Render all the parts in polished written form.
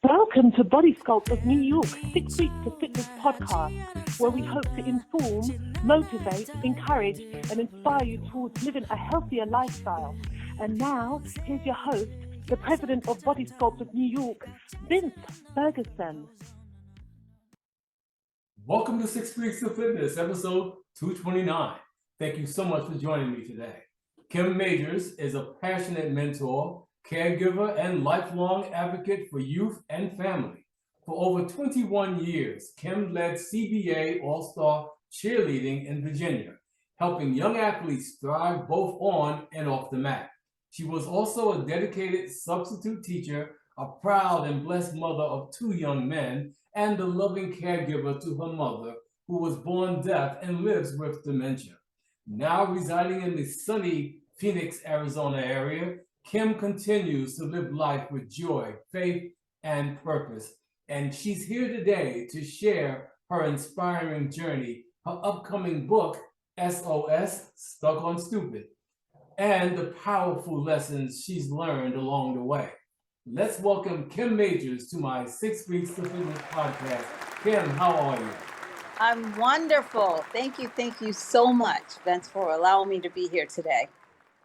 Welcome to Body Sculpt of New York 6 Weeks to Fitness podcast, where we hope to inform, motivate, encourage, and inspire you towards living a healthier lifestyle. And now, here's your host, the president of Body Sculpt of New York, Vince Ferguson. Welcome to 6 Weeks to Fitness, episode 229. Thank you so much for joining me today. Kym Majors is a passionate mentor, caregiver, and lifelong advocate for youth and family. For over 21 years, Kym led CBA All-Star Cheerleading in Virginia, helping young athletes thrive both on and off the mat. She was also a dedicated substitute teacher, a proud and blessed mother of 2 young men, and a loving caregiver to her mother, who was born deaf and lives with dementia. Now residing in the sunny Phoenix, Arizona area, Kym continues to live life with joy, faith, and purpose. And she's here today to share her inspiring journey, her upcoming book, S.O.S, Stuck on Stupid, and the powerful lessons she's learned along the way. Let's welcome Kym Majors to my 6 Weeks to Fitness podcast. Kym, how are you? I'm wonderful. Thank you so much, Vince, for allowing me to be here today.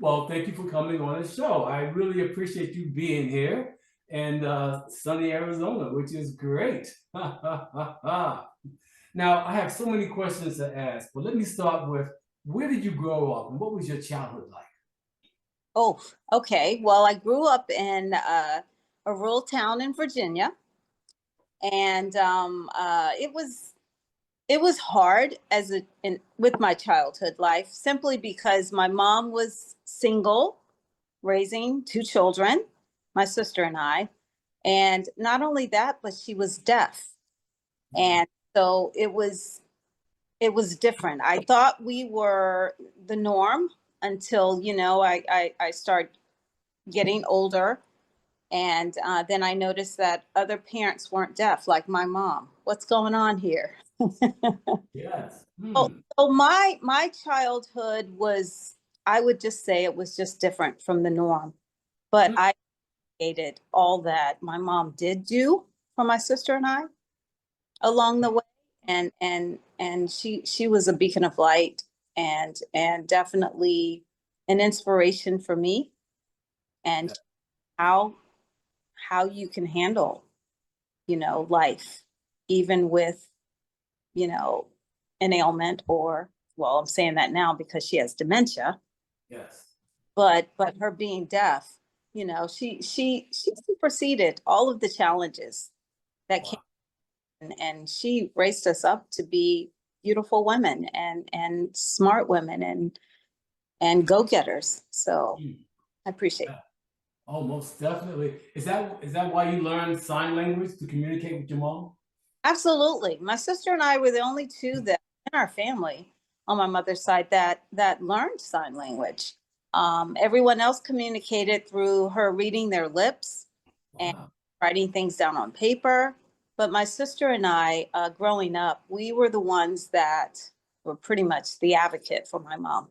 Well, thank you for coming on the show. I really appreciate you being here in sunny Arizona, which is great. Now, I have so many questions to ask, but let me start with, where did you grow up and what was your childhood like? Oh, okay. Well, I grew up in a rural town in Virginia, and it was hard with my childhood life, simply because my mom was single, raising 2 children, my sister and I. And not only that, but she was deaf. And so it was different. I thought we were the norm until, I started getting older. And then I noticed that other parents weren't deaf, like my mom. What's going on here? Yes. So my childhood was, I would just say it was just different from the norm. But I appreciated all that my mom did do for my sister and I along the way. And she was a beacon of light and definitely an inspiration for me, and how you can handle, life, even with, an ailment, or, well, I'm saying that now because she has dementia. Yes. But her being deaf, she superseded all of the challenges that came, and she raised us up to be beautiful women and smart women and go-getters. So I appreciate it. Oh, most definitely. Is that why you learned sign language to communicate with your mom? Absolutely. My sister and I were the only 2 that in our family on my mother's side that learned sign language. Everyone else communicated through her reading their lips and writing things down on paper. But my sister and I, growing up, we were the ones that were pretty much the advocate for my mom.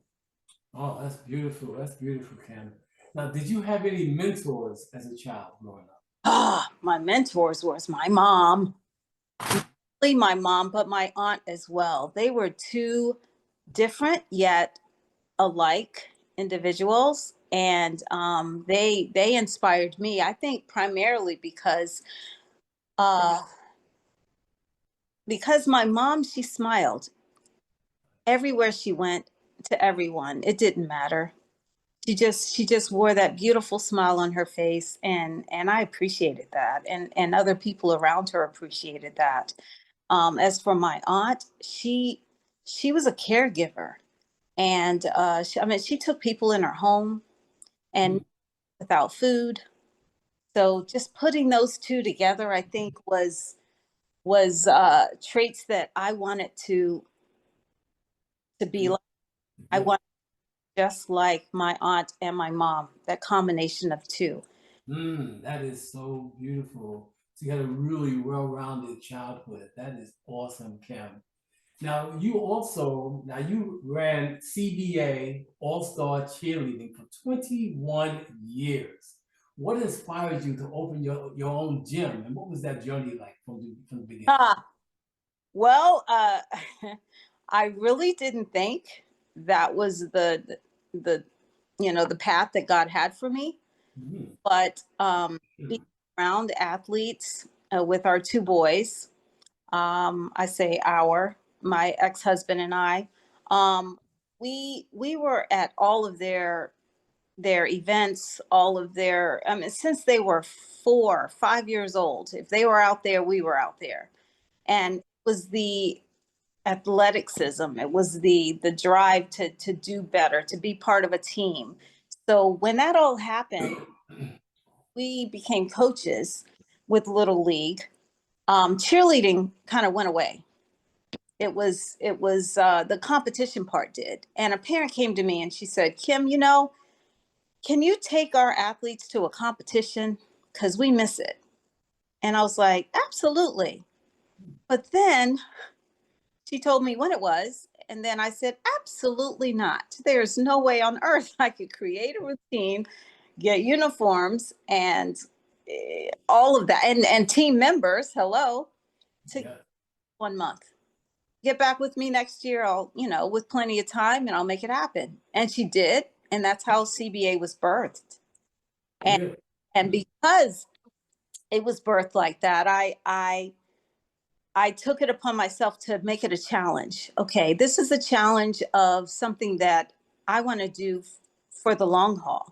Oh, that's beautiful. That's beautiful, Kym. Now, did you have any mentors as a child growing up? My mentors was my mom. Not my mom, but my aunt as well. They were 2 different yet alike individuals, and they inspired me. I think primarily because my mom, she smiled everywhere she went, to everyone. It didn't matter. She just wore that beautiful smile on her face, and I appreciated that, and other people around her appreciated that. As for my aunt, she was a caregiver, and she took people in her home and without food. So just putting those 2 together, I think was traits that I wanted to be like. I want just like my aunt and my mom, that combination of 2. That is so beautiful. So you had a really well-rounded childhood. That is awesome, Kym. Now, you ran CBA All-Star Cheerleading for 21 years. what inspired you to open your own gym, and what was that journey like from the beginning? Well, I really didn't think that was the the path that God had for me. Mhm. But being around athletes with our two boys, I say my ex-husband and I, we were at all of their events, all of their, I mean, since they were 4, 5 years old. If they were out there, we were out there. And it was the athleticism, it was the drive to do better, to be part of a team. So when that all happened, we became coaches with Little League. Cheerleading kind of went away. It was the competition part did. And a parent came to me and she said, Kym, can you take our athletes to a competition? Because we miss it. And I was like, absolutely. But then she told me when it was. And then I said, absolutely not. There's no way on earth I could create a routine, get uniforms, and all of that. And team members, hello, to Yeah. 1 month. Get back with me next year. I'll, with plenty of time, and I'll make it happen. And she did. And that's how CBA was birthed. And Really? and because it was birthed like that, I took it upon myself to make it a challenge. Okay, this is a challenge of something that I want to do for the long haul.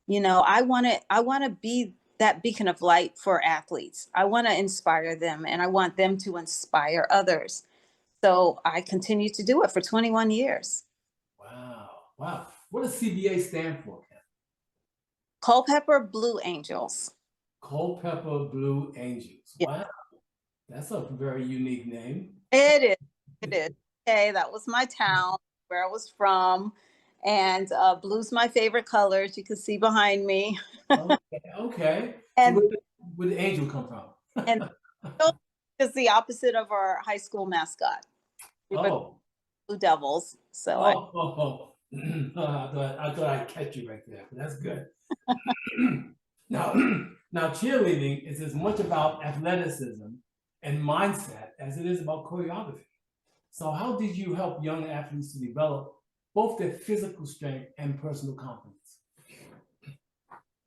I want to be that beacon of light for athletes. I want to inspire them, and I want them to inspire others. So I continue to do it for 21 years. Wow. Wow. What does CBA stand for, Ken? Culpeper Blue Angels. Culpeper Blue Angels. Yeah, Wow. That's a very unique name. it is. It is. Okay, that was my town, where I was from. And blue's my favorite color, as you can see behind me. Okay. Okay. So And where the angel come and from? so is the opposite of our high school mascot. We were the Oh. Blue Devils. So Oh. I thought I'd catch you right there. But that's good. Now, now cheerleading is as much about athleticism and mindset as it is about choreography. So how did you help young athletes to develop both their physical strength and personal confidence?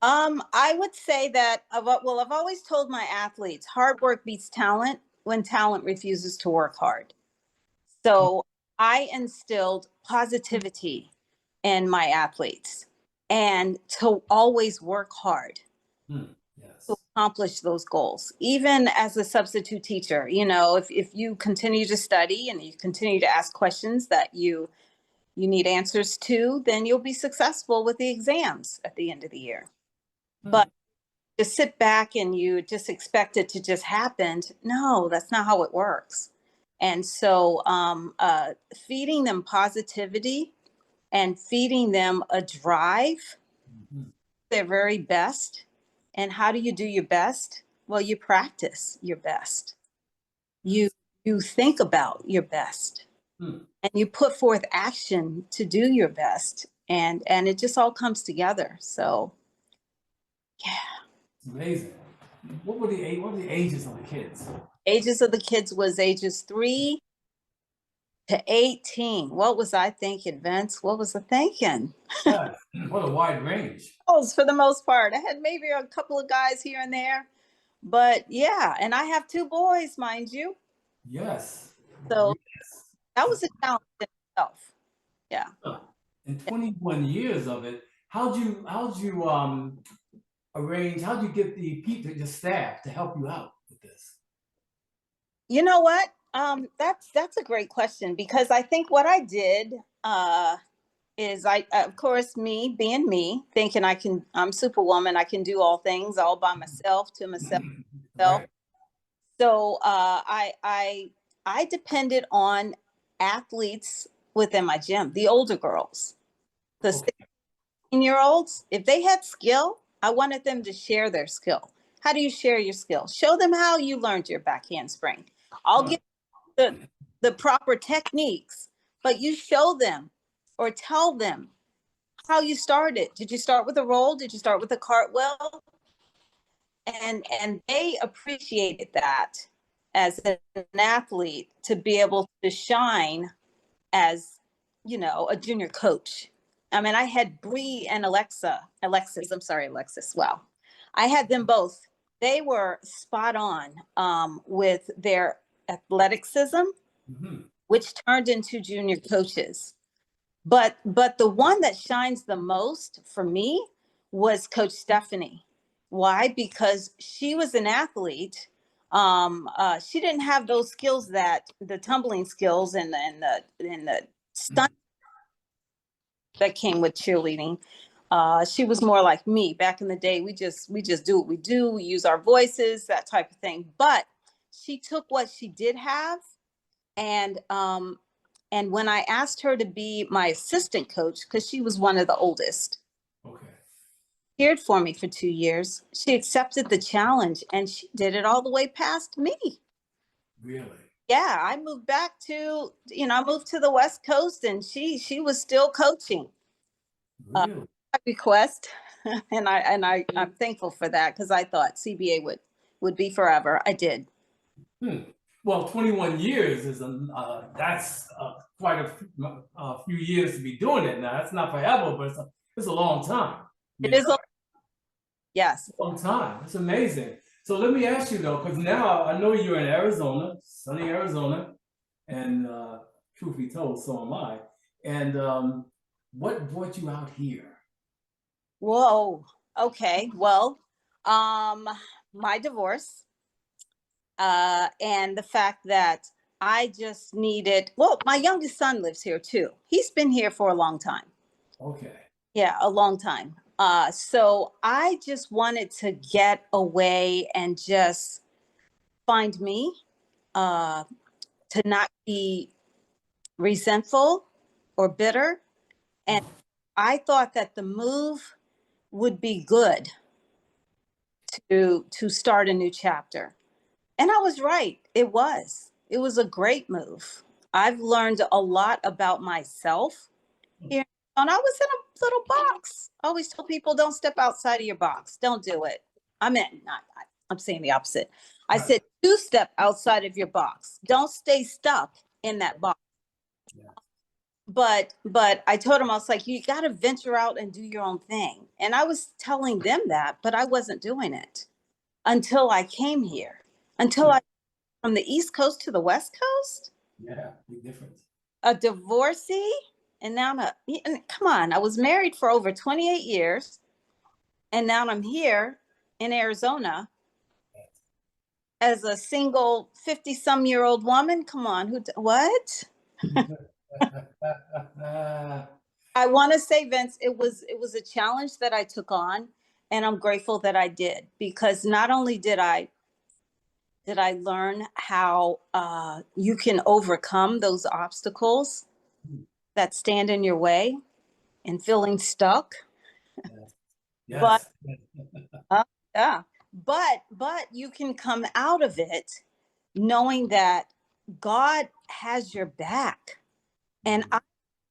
I would say that, well, I've always told my athletes, hard work beats talent when talent refuses to work hard. So I instilled positivity in my athletes and to always work hard Hmm. to Yes. accomplish those goals. Even as a substitute teacher, if you continue to study and you continue to ask questions that you need answers to, then you'll be successful with the exams at the end of the year. Hmm. But to sit back and you just expect it to just happen, no, that's not how it works. And so feeding them positivity and feeding them a drive, Mhm. their very best. And how do you do your best? Well, you practice your best. You Yes. you think about your best, Hmm. and you put forth action to do your best, and it just all comes together. So yeah. It's amazing. What were the ages of the kids? Ages of the kids was ages 3 to 18. What was I thinking, Vince? What was I thinking? Yeah. What a wide range. Oh, for the most part, I had maybe a couple of guys here and there, but yeah, and I have two boys, mind you. Yes. So Yes. that was a challenge in itself. Yeah. Huh. In 21 years of it, how'd you arrange, how'd you get the people, the staff to help you out with this? You know what? That's a great question, because I think what I did is of course, me being me, thinking I'm Superwoman, I can do all things all by myself, to myself. Right. So I depended on athletes within my gym, the older girls, the Okay. 16-year-olds. If they had skill, I wanted them to share their skill. How do you share your skill? Show them how you learned your back handspring. I'll Huh. give the proper techniques, but you show them or tell them how you started. Did you start with a roll? Did you start with a cartwheel? And they appreciated that as an athlete to be able to shine as, a junior coach. I mean, I had Bree and Alexis. Wow. I had them both. They were spot on with their athleticism, which turned into junior coaches. But the one that shines the most for me was Coach Stephanie. Why? Because she was an athlete. She didn't have those skills, that the tumbling skills and the stunt that came with cheerleading. She was more like me. Back in the day, we just do what we do. We use our voices, that type of thing. But she took what she did have, and when I asked her to be my assistant coach, because she was one of the oldest, cheered for me for 2 years. She accepted the challenge, and she did it all the way past me. Really? Yeah, I moved back to, I moved to the West Coast, and she was still coaching. Really? Request, and I'm thankful for that, because I thought CBA would be forever. I did. Well, 21 years is that's quite a few years to be doing it now. That's not forever, but it's a long time. It is. Yes. A long time. It's amazing. So let me ask you though, because now I know you're in Arizona, sunny Arizona, and truth be told, so am I. And what brought you out here? Whoa. Okay. Well, my divorce, and the fact that I just needed. Well, my youngest son lives here too. He's been here for a long time. Okay. Yeah, a long time. So I just wanted to get away and just find me, to not be resentful or bitter. And I thought that the move would be good to start a new chapter. And I was right. It was. It was a great move. I've learned a lot about myself here. And I was in a little box. I always tell people, don't step outside of your box. Don't do it. I'm saying the opposite. I said, do step outside of your box. Don't stay stuck in that box. Yeah. But I told him, I was like, you got to venture out and do your own thing. And I was telling them that, but I wasn't doing it until I came here, until I from the East Coast to the West Coast. Yeah, big difference. A divorcee, and now come on, I was married for over 28 years, and now I'm here in Arizona as a single 50-some-year-old woman. Come on, what? I want to say, Vince, it was a challenge that I took on, and I'm grateful that I did, because not only did I learn how you can overcome those obstacles that stand in your way and feeling stuck. Yes. But you can come out of it knowing that God has your back. And I'm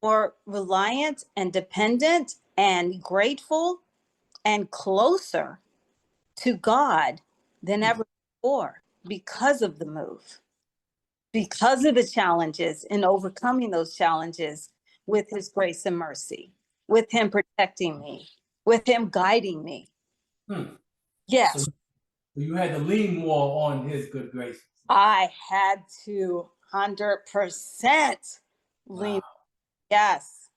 more reliant and dependent and grateful and closer to God than ever before, because of the move, because of the challenges and overcoming those challenges with his grace and mercy, with him protecting me, with him guiding me. Yes. So you had to lean more on his good graces. I had to 100% lean. Wow. Yes.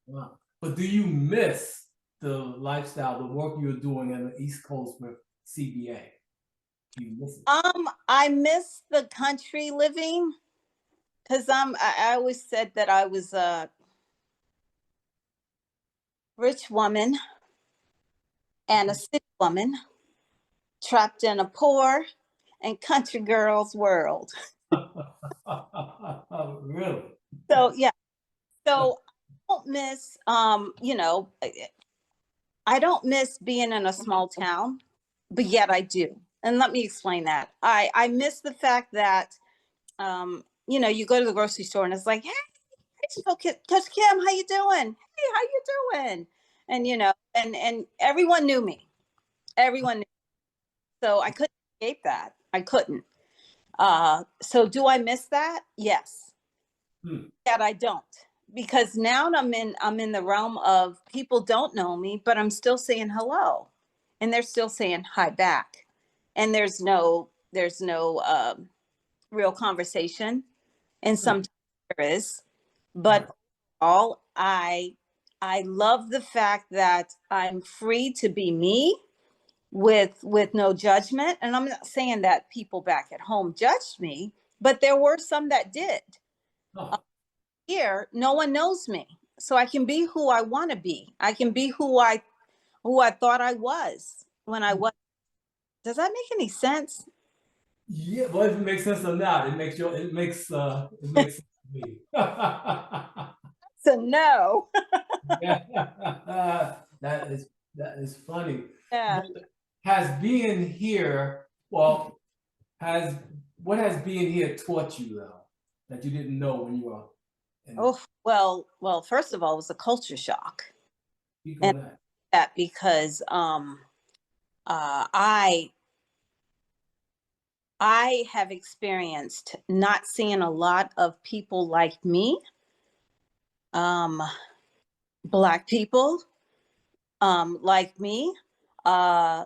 Wow. But do you miss the lifestyle, the work you're doing in the East Coast with CBA? Do you miss it? I miss the country living, because I always said that I was a rich woman and a city woman trapped in a poor and country girl's world. Really? So yeah. So I don't miss, I don't miss being in a small town, but yet I do. And let me explain that. I miss the fact that, you go to the grocery store and it's like, hey, Coach Kym, how you doing? Hey, how you doing? And and everyone knew me. Everyone knew. So I couldn't escape that. I couldn't. So do I miss that? Yes. That I don't, because now I'm in the realm of people don't know me, but I'm still saying hello, and they're still saying hi back, and there's no real conversation, and sometimes there is, but all I love the fact that I'm free to be me with no judgment. And I'm not saying that people back at home judged me, but there were some that did. Oh, Here, no one knows me, so I can be who I want to be. I can be who I thought I was when I was. Does that make any sense? yeah. Well, if it makes sense or not, it makes sense to me. So no. Yeah. That is funny. Yeah. But has being here, well, has what has being here taught you though that you didn't know when you were in Oh, well, first of all, it was a culture shock. speak on And that? that because I have experienced not seeing a lot of people like me, um, Black people like me, uh,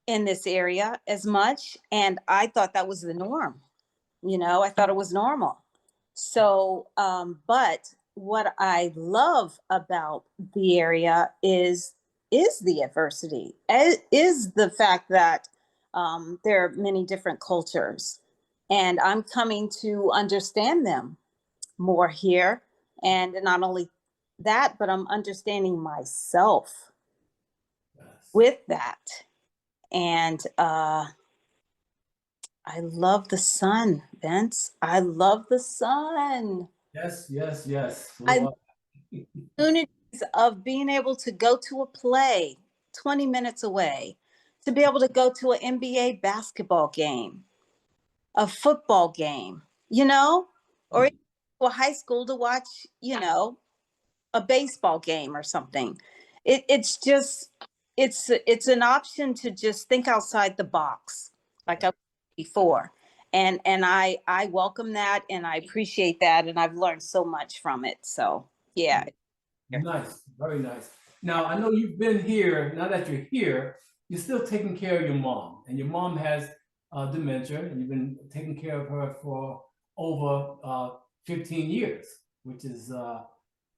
in this area as much. And I thought that was the norm. I thought it was normal. So, but what I love about the area is the adversity, is the fact that there are many different cultures, and I'm coming to understand them more here. And not only that, but I'm understanding myself Yes. with that. And I love the sun, Vince. I love the sun. Yes, yes, yes. I So, opportunities of being able to go to a play 20 minutes away, to be able to go to an NBA basketball game, a football game, or to a high school to watch, a baseball game or something. It's just it's an option to just think outside the box, like I was before. And I welcome that, and I appreciate that, and I've learned so much from it. So yeah. nice, very nice. Now, I know you've been here. Now that you're here, you're still taking care of your mom, and your mom has dementia, and you've been taking care of her for over 15 years, which is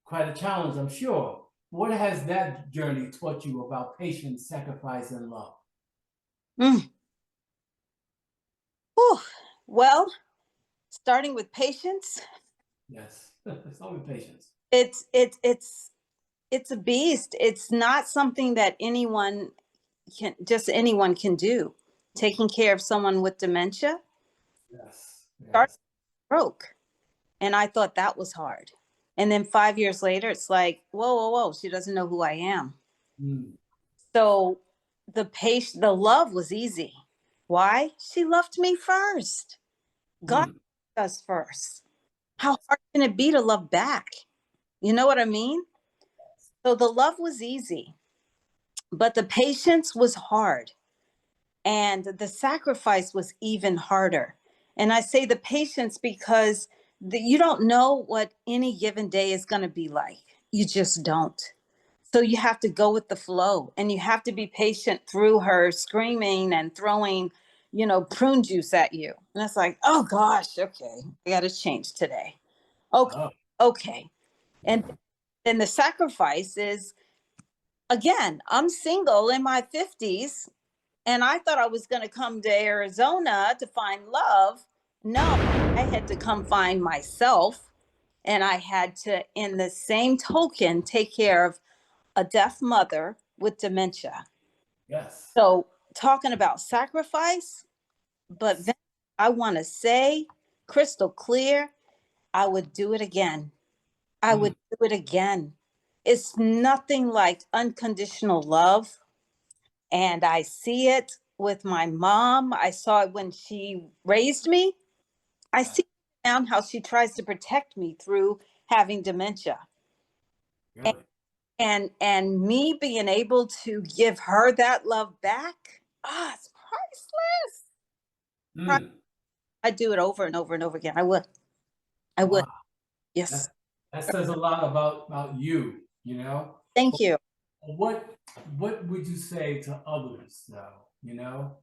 quite a challenge, I'm sure. What has that journey taught you about patience, sacrifice, and love? Mm. Whew. Well, starting with patience, Yes, it's only patience. it's a beast. It's not something that anyone can do. Taking care of someone with dementia, Yes, started yes. broke, and I thought that was hard. And then 5 years later, it's like, whoa, whoa, whoa, she doesn't know who I am. Mm. So the love was easy. Why? She loved me first. God Mm. does first. How hard can it be to love back? You know what I mean? So the love was easy, but the patience was hard. And the sacrifice was even harder. And I say the patience because you don't know what any given day is going to be like. You just don't. So you have to go with the flow, and you have to be patient through her screaming and throwing, prune juice at you. And it's like, oh gosh, okay, I got to change today. Okay, Oh, okay. And then the sacrifice is, again, I'm single in my 50s, and I thought I was going to come to Arizona to find love. No, I had to come find myself. And I had to, in the same token, take care of a deaf mother with dementia. yes. So, talking about sacrifice, but I want to say crystal clear, I would do it again. I Mm. would do it again. It's nothing like unconditional love. And I see it with my mom. I saw it when she raised me. I see now how she tries to protect me through having dementia. Really? And me being able to give her that love back, it's priceless. Mm. I'd do it over and over and over again. I would. Wow. Yes. That says a lot about you, you know? Thank you. What would you say to others, though, you know,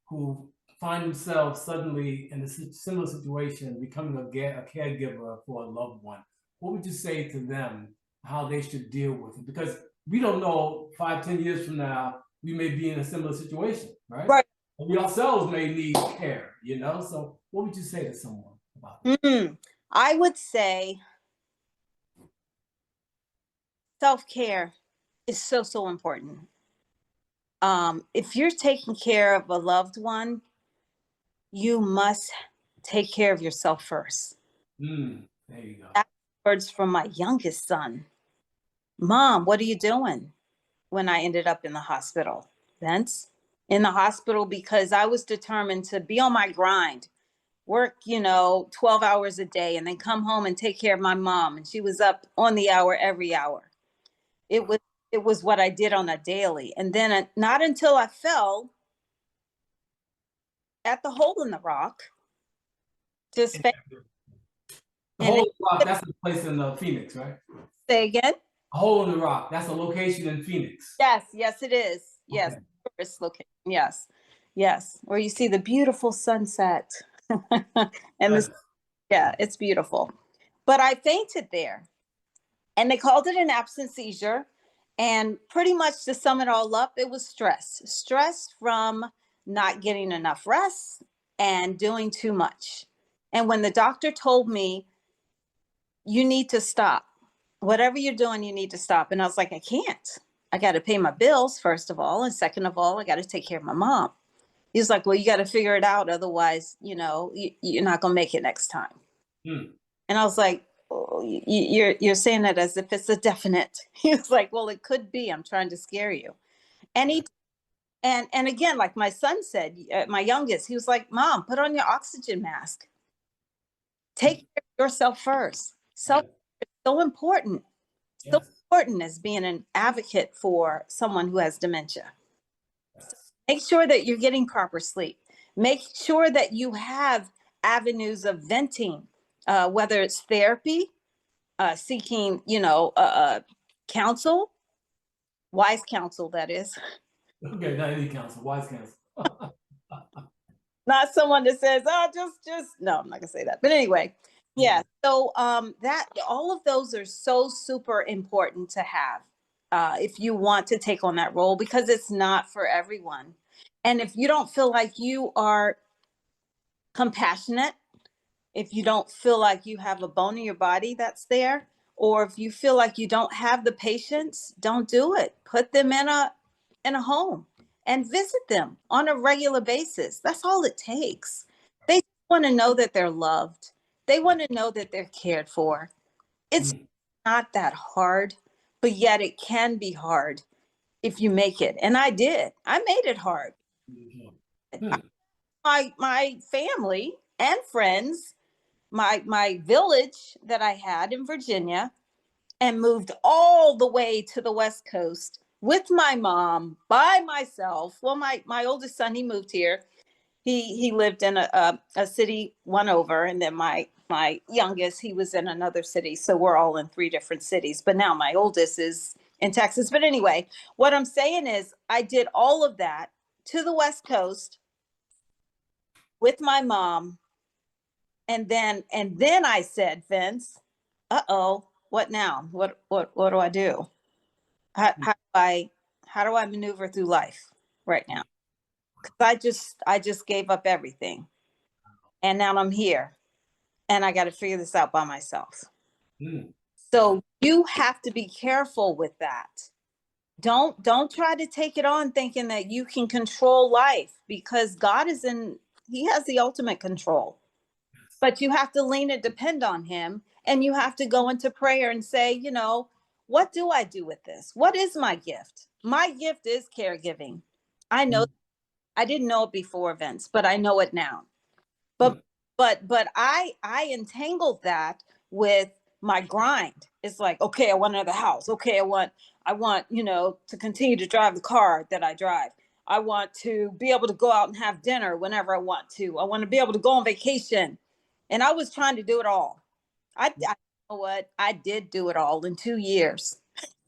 who find themselves suddenly in a similar situation, becoming a caregiver for a loved one? What would you say to them, how they should deal with it? Because we don't know 5, 10 years from now, we may be in a similar situation, right? Right. And we ourselves may need care, you know? So what would you say to someone about that? I would say self-care is so, so important. If you're taking care of a loved one, you must take care of yourself first. There you go. That's words from my youngest son. Mom, what are you doing? When I ended up in the hospital, Vince, in the hospital, because I was determined to be on my grind, work, 12 hours a day, and then come home and take care of my mom. And she was up on the hour every hour. It was what I did on a daily. And then not until I fell at the hole in the rock, just The and Hole in the Rock, that's the place in Phoenix, right? say again. A Hole in the Rock, that's a location in Phoenix. Yes, it is. Yes, Okay. tourist location. Yes, where you see the beautiful sunset, and Yes. it's beautiful. But I fainted there, and they called it an absence seizure. And pretty much to sum it all up, it was stress from not getting enough rest and doing too much. And when the doctor told me, you need to stop, whatever you're doing, you need to stop. And I was like, I can't. I got to pay my bills, first of all. And second of all, I got to take care of my mom. He was like, well, you got to figure it out. Otherwise, you're not going to make it next time. Hmm. And I was like, oh, you're saying that as if it's a definite. He was like, well, it could be. I'm trying to scare you. And and again, like my son said, my youngest, he was like, Mom, put on your oxygen mask. Take care of yourself first. Self is so important. So Yes. important as being an advocate for someone who has dementia. Yes. Make sure that you're getting proper sleep. Make sure that you have avenues of venting, whether it's therapy, seeking, counsel, wise counsel, that is. Okay, not any counsel, wise counsel. Not someone that says, oh, just, no, I'm not gonna say that. But anyway, yeah. So that all of those are so super important to have if you want to take on that role, because it's not for everyone. And if you don't feel like you are compassionate, if you don't feel like you have a bone in your body that's there, or if you feel like you don't have the patience, don't do it. Put them in a home and visit them on a regular basis. That's all it takes. They want to know that they're loved. They want to know that they're cared for. It's not that hard, but yet it can be hard if you make it. And I did. I made it hard. My family and friends, my village that I had in Virginia, and moved all the way to the West Coast with my mom by myself. Well, my oldest son, he moved here. He lived in a city one over, and then my youngest, he was in another city. So we're all in 3 different cities. But now my oldest is in Texas. But anyway, what I'm saying is I did all of that to the West Coast with my mom. And then I said, Vince, uh-oh, what now? What do I do? How do I maneuver through life right now? Because I just gave up everything. And now I'm here. And I got to figure this out by myself. So you have to be careful with that. Don't try to take it on thinking that you can control life, because God he has the ultimate control. But you have to lean and depend on him, and you have to go into prayer and say, what do I do with this? What is my gift? My gift is caregiving. I know I didn't know it before, Vince, but I know it now. But I entangled that with my grind is like, okay, I want another house. Okay, I want, to continue to drive the car that I drive. I want to be able to go out and have dinner whenever I want to. I want to be able to go on vacation. And I was trying to do it all. I you know what? I did do it all in 2 years.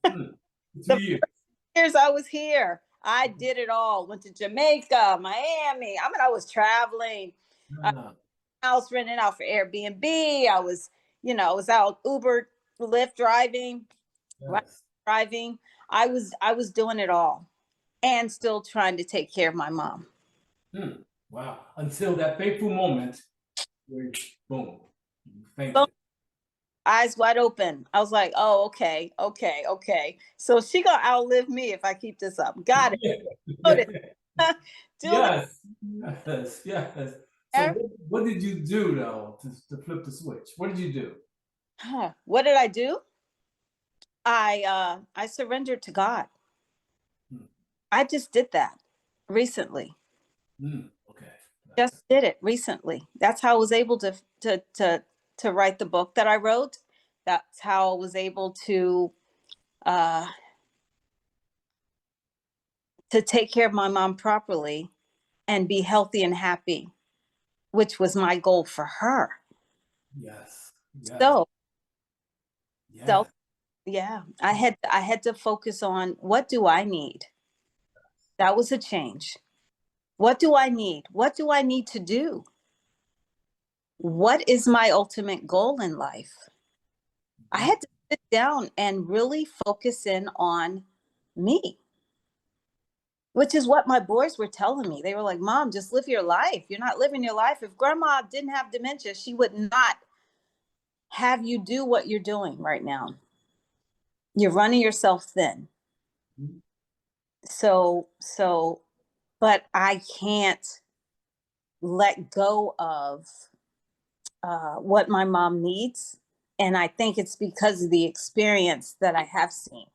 2 years. Years I was here, I did it all. Went to Jamaica, Miami. I mean, I was traveling. Ah, House renting out for Airbnb. I was out Uber, Lyft driving, right, yes. driving. I was doing it all and still trying to take care of my mom. Wow. Until that fateful moment where, boom, you So fainted. eyes wide open. I was like, oh, okay, okay, okay. So she gonna outlive me if I keep this up. Got it. Got it. Do it. Yes, yes, yes. So what did you do though to flip the switch? What did you do? What did I do? I surrendered to God. Hmm. I just did that recently. Okay. Just did it recently. That's how I was able to write the book that I wrote. That's how I was able uh to take care of my mom properly and be healthy and happy, which was my goal for her. Yes, yes, So, yes. so yeah, I had to focus on what do I need? That was a change. What do I need? What do I need to do? What is my ultimate goal in life? I had to sit down and really focus in on me, which is what my boys were telling me. They were like, Mom, just live your life. You're not living your life. If grandma didn't have dementia, she would not have you do what you're doing right now. You're running yourself thin. Mhm. So, but I can't let go of what my mom needs. And I think it's because of the experience that I have seen.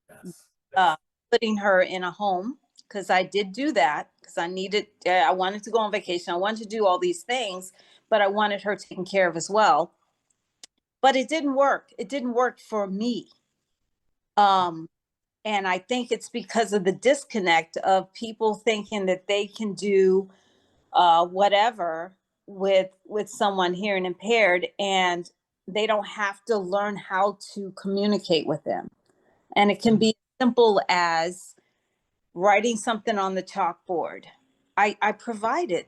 Yes, Uh, yes. putting her in a home, because I did do that because I wanted to go on vacation. I wanted to do all these things, but I wanted her taken care of as well. But it didn't work. It didn't work for me. Um, and I think it's because of the disconnect of people thinking that they can do whatever with someone hearing impaired, and they don't have to learn how to communicate with them. And it can be simple as writing something on the chalkboard. I provided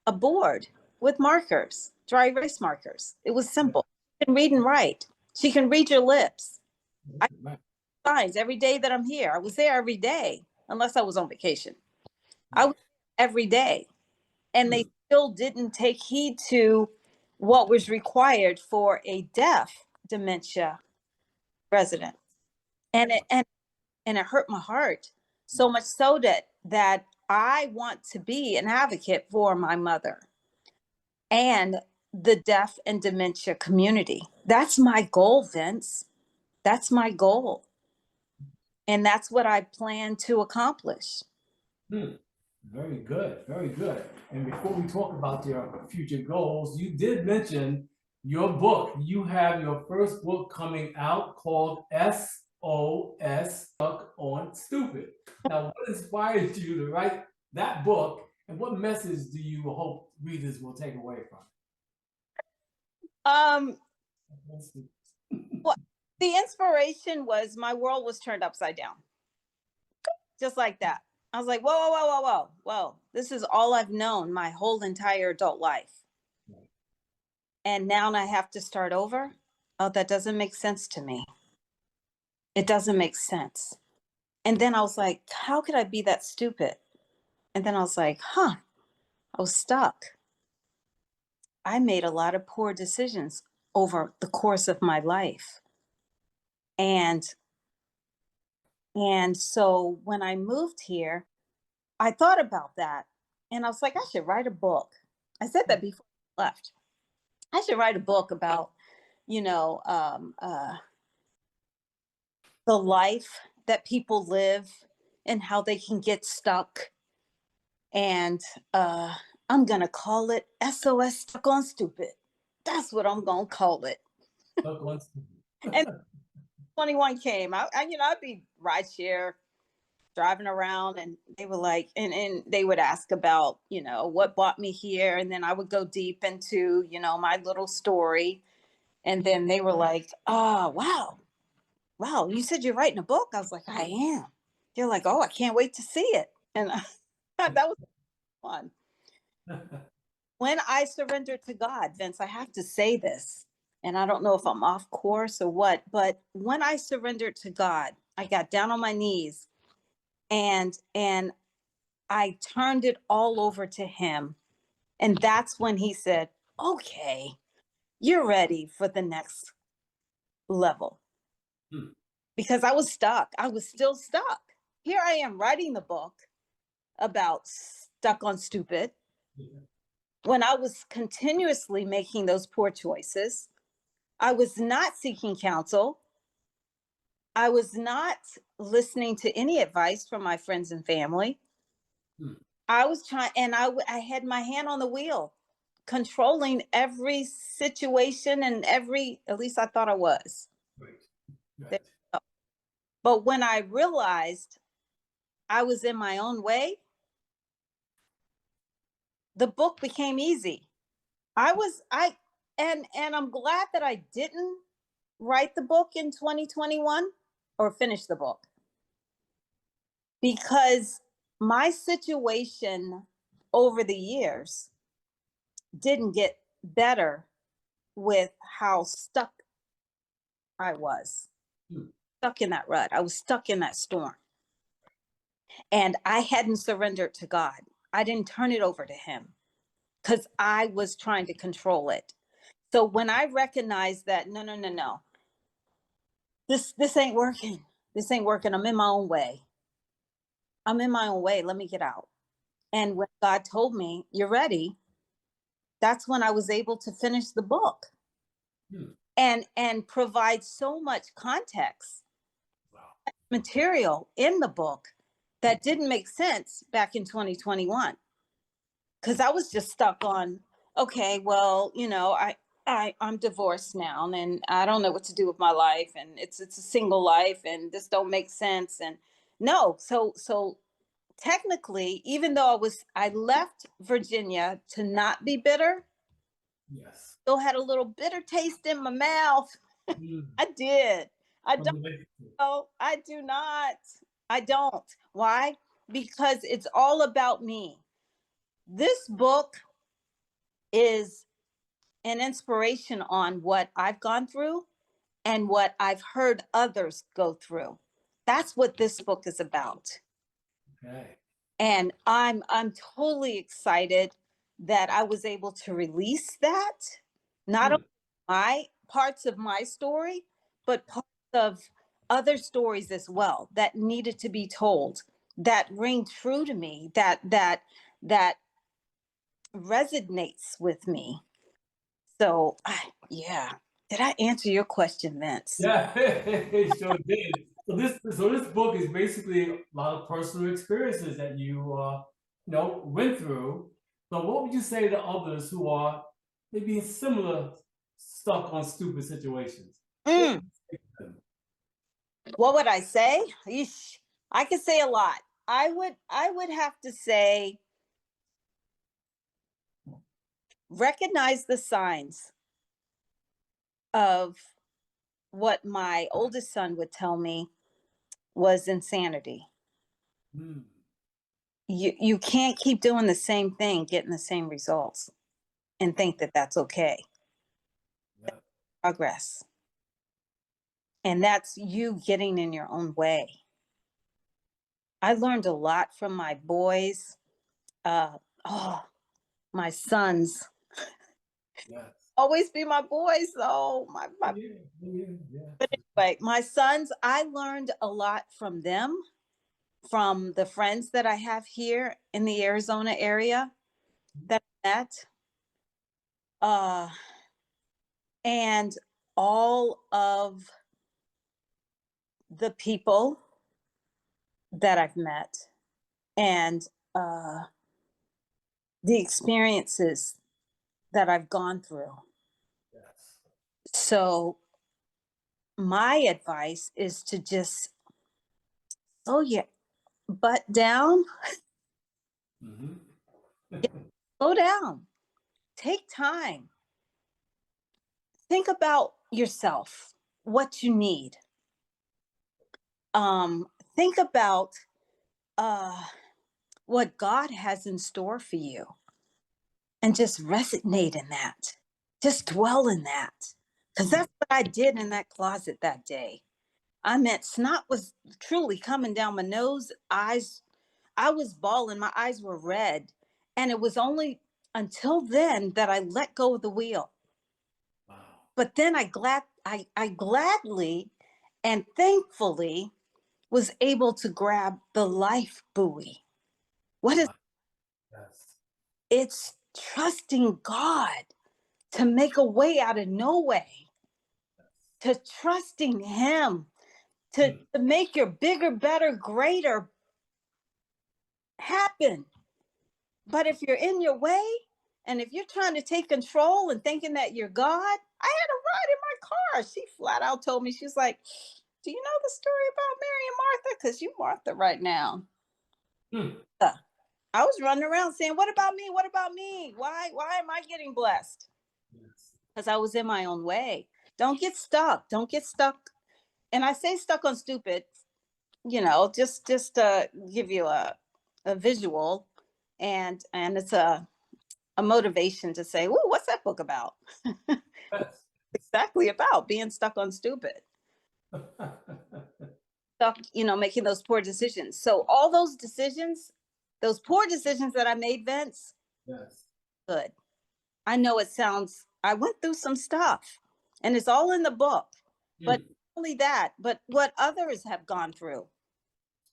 a board with markers, dry erase markers. It was simple. She can read and write. She can read your lips. I Right. signs every day that I'm here. I was there every day, unless I was on vacation. I was Right. every day. And Hmm. they still didn't take heed to what was required for a deaf dementia resident. And it hurt my heart so much so that I want to be an advocate for my mother and the deaf and dementia community. That's my goal, Vince. That's my goal. And that's what I plan to accomplish. Hmm. Very good, very good. And before we talk about your future goals, you did mention your book. You have your first book coming out called S.O.S. Stuck on Stupid. Now, what inspired you to write that book, and what message do you hope readers will take away from Um, it? well, the inspiration was my world was turned upside down, just like that. I was like, whoa, whoa, whoa, whoa, whoa, whoa. This is all I've known my whole entire adult life. And now I have to start over. Oh, that doesn't make sense to me. It doesn't make sense. And then I was like, how could I be that stupid? And then I was like, I was stuck. I made a lot of poor decisions over the course of my life. And so when I moved here, I thought about that. And I was like, I should write a book. I said that before I left. I should write a book about, you know, um, uh, the life that people live and how they can get stuck. And I'm going to call it SOS Stuck on Stupid. That's what I'm going to call it. Stuck on And 21 came. I'd be rideshare driving around, and they were like, and they would ask about, what brought me here. And then I would go deep into, my little story. And then they were like, oh, wow, you said you're writing a book. I was like, I am. They're like, oh, I can't wait to see it. And that was fun. When I surrendered to God, Vince, I have to say this, and I don't know if I'm off course or what, but when I surrendered to God, I got down on my knees and I turned it all over to him. And that's when he said, okay, you're ready for the next level. Because I was stuck. I was still stuck. Here I am writing the book about stuck on stupid when I was continuously making those poor choices. I was not seeking counsel. I was not listening to any advice from my friends and family. I was trying, and I had my hand on the wheel, controlling every situation and at least I thought I was. Right. But when I realized I was in my own way, the book became easy. And I'm glad that I didn't write the book in 2021 or finish the book, because my situation over the years didn't get better with how stuck I was. Stuck in that rut. I was stuck in that storm. And I hadn't surrendered to God. I didn't turn it over to him because I was trying to control it. So when I recognized that, no, this ain't working. This ain't working. I'm in my own way. Let me get out. And when God told me, you're ready, that's when I was able to finish the book and provide so much context material in the book that didn't make sense back in 2021. Because I was just stuck on, okay, well, I'm divorced now, and I don't know what to do with my life, and it's a single life, and this don't make sense. And no, so technically, even though I left Virginia to not be bitter, Yes. still had a little bitter taste in my mouth. I did. I don't know. I do not. I don't. Why? Because it's all about me. This book is an inspiration on what I've gone through and what I've heard others go through. That's what this book is about. Okay. And I'm totally excited that I was able to release that, not only my parts of my story, but parts of other stories as well that needed to be told, that ring true to me, that resonates with me. So yeah. Did I answer your question, Vince? Yeah, it sure did. So this book is basically a lot of personal experiences that you went through. So what would you say to others who are maybe in similar stuck on stupid situations? What would I say? Eesh, I could say a lot. I would have to say recognize the signs of what my oldest son would tell me was insanity. You can't keep doing the same thing, getting the same results, and think that that's okay. Yeah. Progress. And that's you getting in your own way. I learned a lot from my boys. My sons. Yes. Always be my boys, though. But anyway, my sons, I learned a lot from them, from the friends that I have here in the Arizona area that I met. And all of the people that I've met and the experiences that I've gone through. Yes. So my advice is to just slow your butt down, Mhm. slow down, take time, think about yourself, what you need. Think about uh, what God has in store for you, and just resonate in that. Just dwell in that, because that's what I did in that closet that day. I meant snot was truly coming down my nose, eyes. I was bawling. My eyes were red. And it was only until then that I let go of the wheel. Wow. But then I gladly and thankfully was able to grab the life buoy. What is Wow. Yes. it's trusting God to make a way out of no way, to trusting Him to make your bigger, better, greater happen. But if you're in your way, and if you're trying to take control and thinking that you're God, I had a ride in my car. She flat out told me, she's like, do you know the story about Mary and Martha? Because you Martha right now. Hmm. I was running around saying, what about me? What about me? Why am I getting blessed? Yes. Because I was in my own way. Don't get stuck. Don't get stuck. And I say stuck on stupid, just to give you a visual, and it's a motivation to say, "Ooh, what's that book about?" Yes. Exactly about being stuck on stupid, stuck, making those poor decisions. So all those decisions, those poor decisions that I made, Vince, Yes. good. I know it sounds. I went through some stuff, and it's all in the book. But Hmm. not only that, but what others have gone through.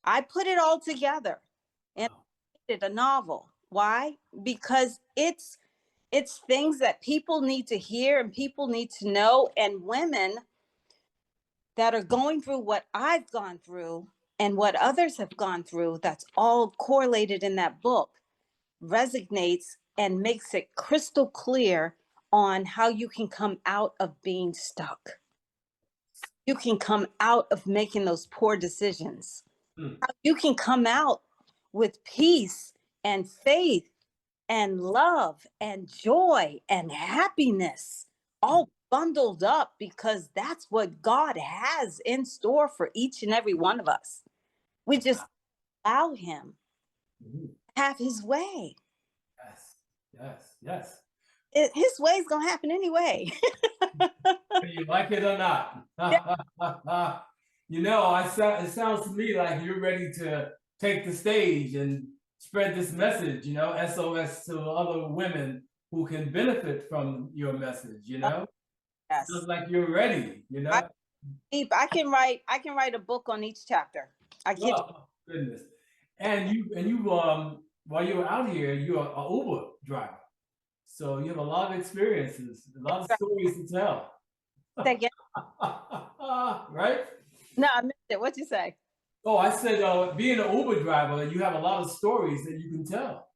I put it all together and Wow. made it a novel. Why? Because it's things that people need to hear and people need to know, and women that are going through what I've gone through and what others have gone through, that's all correlated in that book, resonates and makes it crystal clear on how you can come out of being stuck. You can come out of making those poor decisions. Hmm. You can come out with peace and faith and love and joy and happiness all bundled up, because that's what God has in store for each and every one of us. We just allow Him Mhm. to have His way. Yes. Yes. Yes. His way is going to happen anyway. Whether you like it or not. It sounds to me like you're ready to take the stage and spread this message, SOS to other women who can benefit from your message. Yes. Sounds like you're ready. I can write a book on each chapter. I kid you. Oh, goodness. And you while you were out here, you're an Uber driver. So you have a lot of experiences, a lot of stories to tell. Say again. Right? No, I missed it. What'd you say? Oh, I said, being an Uber driver, you have a lot of stories that you can tell.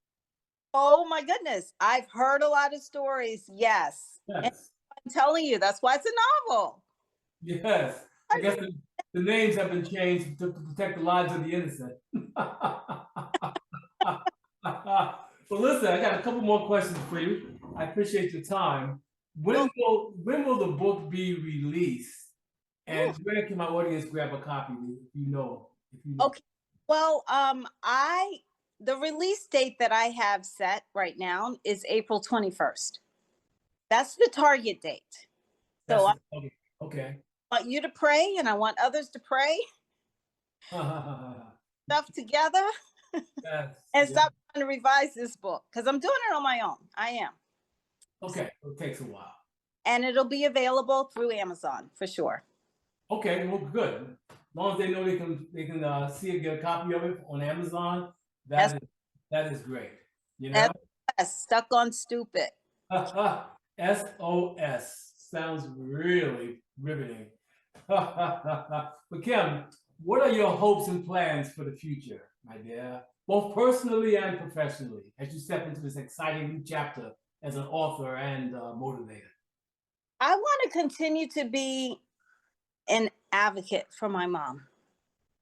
Oh my goodness. I've heard a lot of stories. Yes. And Yes, I'm telling you, that's why it's a novel. yes. I guess the names have been changed to protect the lives of the innocent. Well, listen, I got a couple more questions for you. I appreciate your time. Well, When will the book be released? ooh, And where can my audience grab a copy if you know? okay. Well, the release date that I have set right now is April 21st. That's the target date. So That's I okay. Okay. want you to pray, and I want others to pray stuff together Yes. and Yeah. stop trying to revise this book, because I'm doing it on my own. I am. Okay. It takes a while. And it'll be available through Amazon for sure. Okay, well, good. As long as they know they can see it, get a copy of it on Amazon, S- that is great. You know, S.O.S. Stuck on Stupid. S.O.S. sounds really riveting. But Kim, what are your hopes and plans for the future, my dear, both personally and professionally, as you step into this exciting new chapter as an author and motivator? I want to continue to be an advocate for my mom.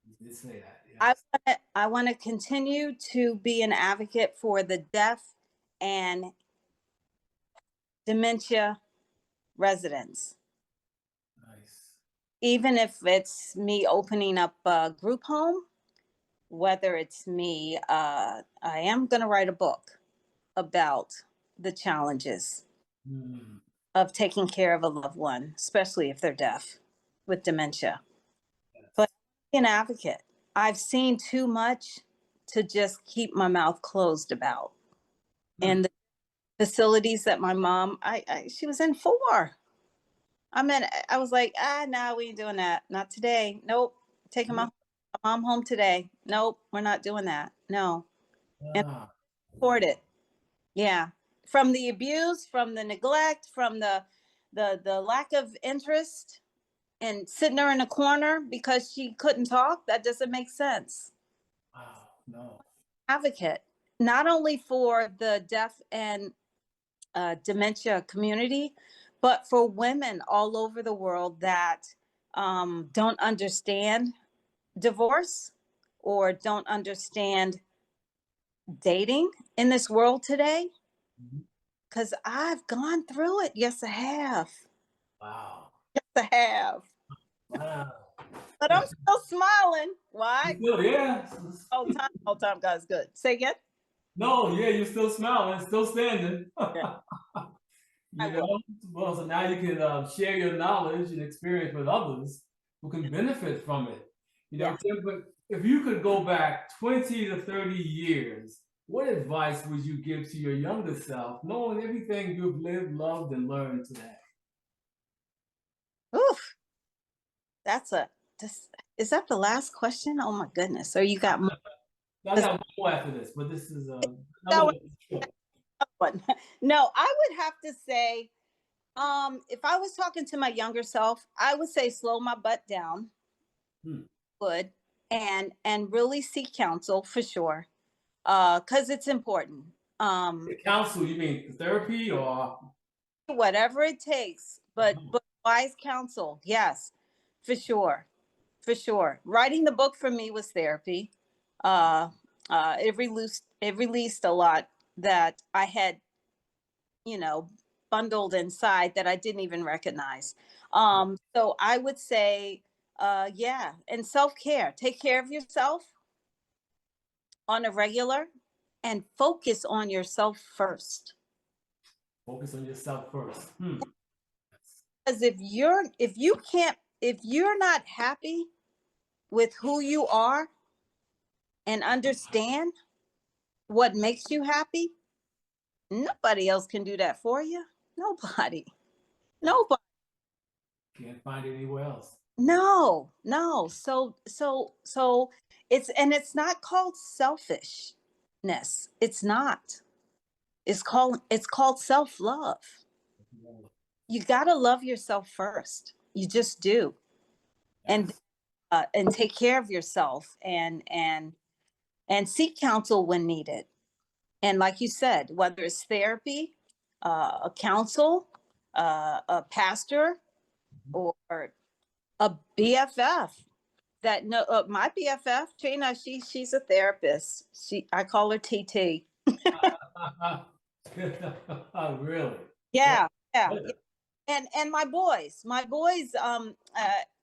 You did say that. Yes. I want to continue to be an advocate for the deaf and dementia residents. Nice. Even if it's me opening up a group home, whether it's me, I am going to write a book about the challenges of taking care of a loved one, especially if they're deaf with dementia. Yes. But an advocate, I've seen too much to just keep my mouth closed about. And the facilities that my mom, she was in 4. I mean, I was like, no, we ain't doing that. Not today. Nope. Taking my mom home today. Nope, we're not doing that. No. And support it. Yeah. From the abuse, from the neglect, from the lack of interest, and sitting her in a corner because she couldn't talk, that doesn't make sense. Wow, no. Advocate, not only for the deaf and dementia community, but for women all over the world that don't understand divorce or don't understand dating in this world today. Because I've gone through it. Yes, I have. Wow. Yes, I have. Wow. But I'm still smiling. Why? Still, yeah. All time, God's good. Say again? No, yeah, you're still smiling, still standing. Yeah. You know, well, so now you can share your knowledge and experience with others who can benefit from it. You know, Kym, but if you could go back 20 to 30 years, what advice would you give to your younger self, knowing everything you've lived, loved, and learned today? Oof. Is that the last question? Oh my goodness. So you got more? I got one more after this, but this is No, no, I would have to say, if I was talking to my younger self, I would say slow my butt down. Would and really seek counsel for sure. Because it's important. Counsel, you mean therapy or whatever it takes, but wise counsel, yes, for sure. For sure. Writing the book for me was therapy. It released a lot that I had, bundled inside that I didn't even recognize. So I would say, yeah, and self-care. Take care of yourself on a regular and focus on yourself first. Focus on yourself first. Because if you're not happy with who you are and understand what makes you happy, nobody else can do that for you. Nobody. Can't find it anywhere else. No. So it's not called selfishness. It's not. It's called self-love. You got to love yourself first. You just do. Yes. And take care of yourself and seek counsel when needed. And like you said, whether it's therapy, a counsel, a pastor, or a BFF. My BFF, Trina, she's a therapist. I call her TT. Really? Yeah. And my boys,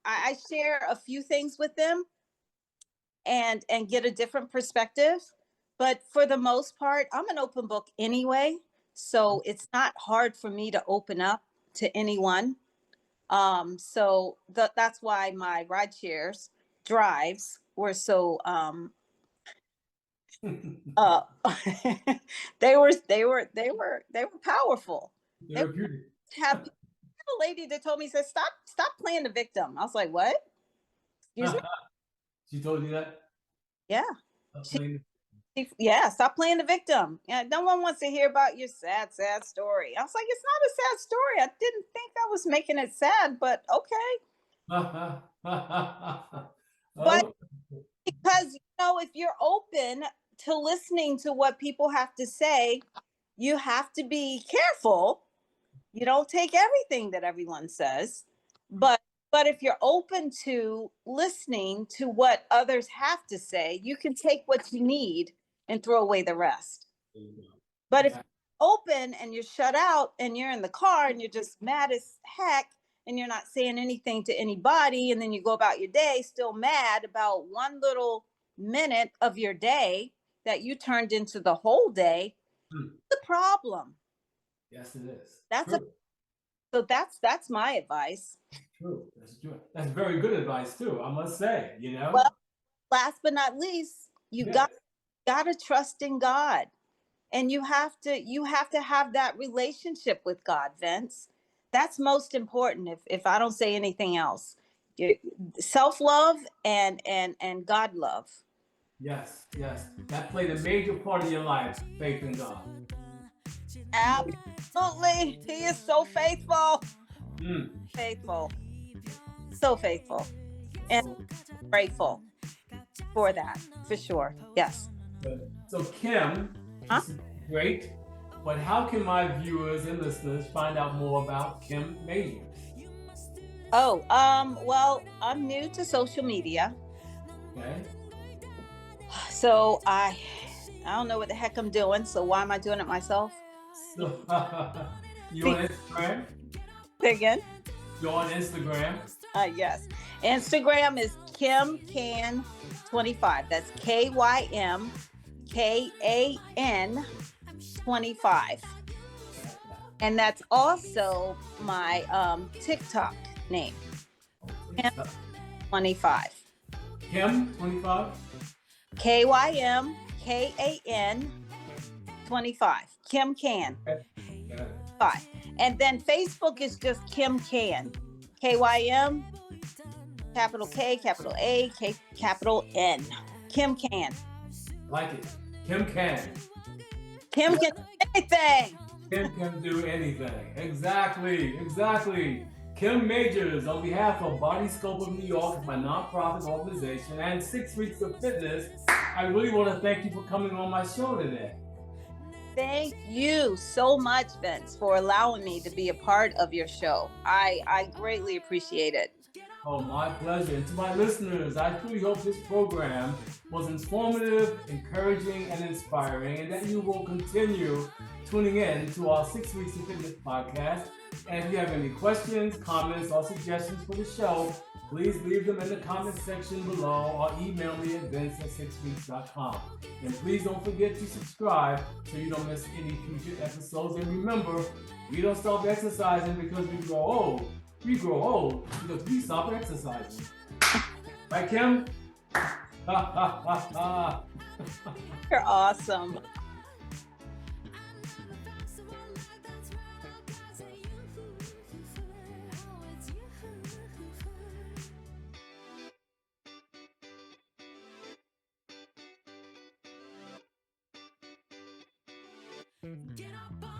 I share a few things with them and get a different perspective. But for the most part, I'm an open book anyway. So it's not hard for me to open up to anyone. So that's why my ride shares drives were so they were powerful. Therapeutic. Have a lady that told me, said, stop playing the victim. I was like, what? Excuse me? She told you that? Yeah. Stop playing the victim. Yeah, no one wants to hear about your sad story. I was like, it's not a sad story. I didn't think I was making it sad, but okay. But because, if you're open to listening to what people have to say, you have to be careful. You don't take everything that everyone says, but But if you're open to listening to what others have to say, you can take what you need and throw away the rest. But if you're open and you're shut out and you're in the car and you're just mad as heck and you're not saying anything to anybody, and then you go about your day still mad about one little minute of your day that you turned into the whole day, the problem. Yes, it is. That's True. So that's my advice. True. That's true. That's very good advice too, I must say, you know? Well, last but not least, you Yes. got to trust in God. And you have to have that relationship with God, Vince. That's most important if I don't say anything else. Self-love and God love. Yes, yes. That played a major part of your life, faith in God. Absolutely. He is so faithful. Faithful. So faithful. And grateful for that, for sure. Yes. So Kym, this is great, but how can my viewers and listeners find out more about Kym Majors? Oh, well, I'm new to social media. Okay. So I don't know what the heck I'm doing. So why am I doing it myself? So, you on Instagram? Say again? You're on Instagram? Yes. Instagram is KymKan25. That's KYMKAN 25. And that's also my TikTok name. Kym25. Kym 25? KYMKAN 25. Kym Can. Five. And then Facebook is just Kym Can. KYM, capital K, capital A, K, capital N. Kym Can. Like it. Kym can. Kym can do anything. Kym can do anything. Exactly. Exactly. Kym Majors, on behalf of Body Scope of New York, my nonprofit organization, and 6 Weeks of Fitness, I really want to thank you for coming on my show today. Thank you so much, Vince, for allowing me to be a part of your show. I greatly appreciate it. Oh, my pleasure. And to my listeners, I truly hope this program was informative, encouraging, and inspiring, and that you will continue tuning in to our 6 Weeks of Fitness podcast. And if you have any questions, comments, or suggestions for the show, please leave them in the comment section below or email me at vince@6weeks.com. And please don't forget to subscribe so you don't miss any future episodes. And remember, we don't stop exercising because we grow old. We grow old because we stop exercising. Right, Kym? You're awesome. Get up.